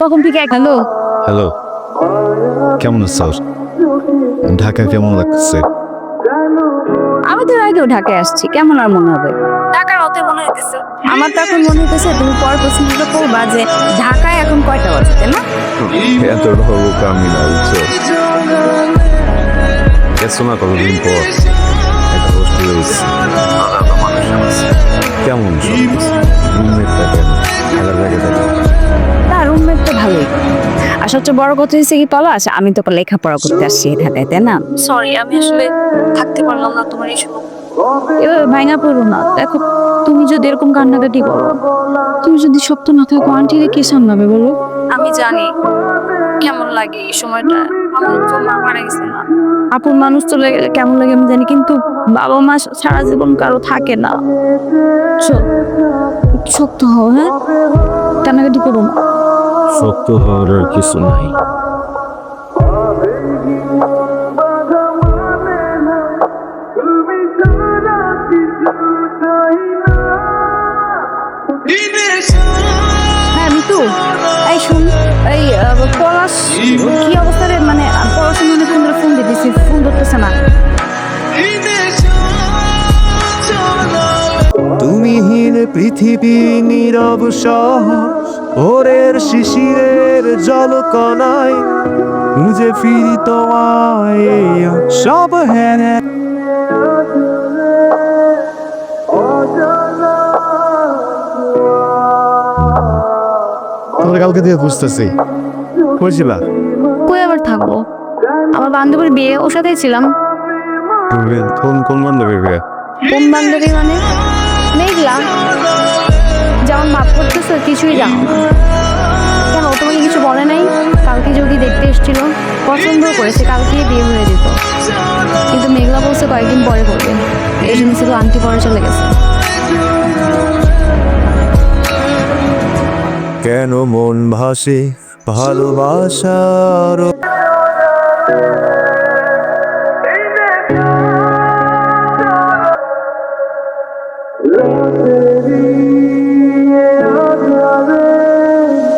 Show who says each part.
Speaker 1: তখন থেকে hello
Speaker 2: hello, কেমন আছো? ঢাকা কেমন লাগছে?
Speaker 1: আমি তো এর আগেও ঢাকায় আসছি, কেমন আর মনে হবে? ঢাকার অত মনে হইতেছে। আমার তো এখন মনে হইতেছে তুমি পর প্রশ্নটা করবা যে ঢাকায় এখন কয়টা বাজে, তাই না?
Speaker 2: এত ঢোক আমি না, বুঝছো? গেছো না কতদিন পর একটা হোস্টেলে উঠছি। কেমন রুমমেটটা কেমন? থাকার জায়গাটা কেমন?
Speaker 1: না, রুমমেট তো ভালোই। আর সবচেয়ে বড় কথা হচ্ছে কি পলাশ, আমি তো লেখাপড়া করতে আসছি এই ঢাকায়, তাই না? সরি, আমি আসলে থাকতে পারলাম না তোমার এই সময়। এবার ভাঙা পড়ো না, দেখো তুমি যদি এরকম কান্নাকাটি করো, তুমি যদি শক্ত না থাকো, আন্টিরে কে সামলাবে বলো? আমি জানি কেমন লাগে এই সময়টা। আমার তো মা মারা গেছে না, আপন মানুষ চলে গেলে কেমন লাগে আমি জানি, কিন্তু বাবা মা সারা জীবন কারো থাকে না। শক্ত হও, হ্যাঁ, কান্নাকাটি করো না।
Speaker 2: শক্ত হওয়ার আর কিছু নাই।
Speaker 1: হ্যাঁ মিতু, এই শুন, এই পলাশ কি অবস্থা রে? মানে পলাশের মনে ফোন দিতেছি, ফোন ধরতেছে না।
Speaker 3: তুমি হীন পৃথিবী নীরব শহর, ভোরের শিশিরের জলকণায় খুঁজে ফিরি তোমায় সব হেনে।
Speaker 2: তোমরা কালকে দিয়ে বুঝতেছি করেছিলা
Speaker 1: কই আবার থাকবো? আমার বান্ধবীর বিয়ে, ওর সাথেই ছিলাম।
Speaker 2: কোন বান্ধবী বিয়ে?
Speaker 1: কোন বান্ধবী মানে? মেঘলা। যেমন মাপ করতেছো, কিছুই জানো না। কেন, ও তোমাকে কিছু বলে নাই? কালকে যদি দেখতে এসেছিল, পছন্দ করেছে, কালকেই বিয়ে হয়ে যেত। কিন্তু মেঘলা বলছে কয়েকদিন পরে করবে, এই জন্য শুধু আংটি পরে চলে গেছে।
Speaker 3: কেন মন ভাসে ভালোবাসার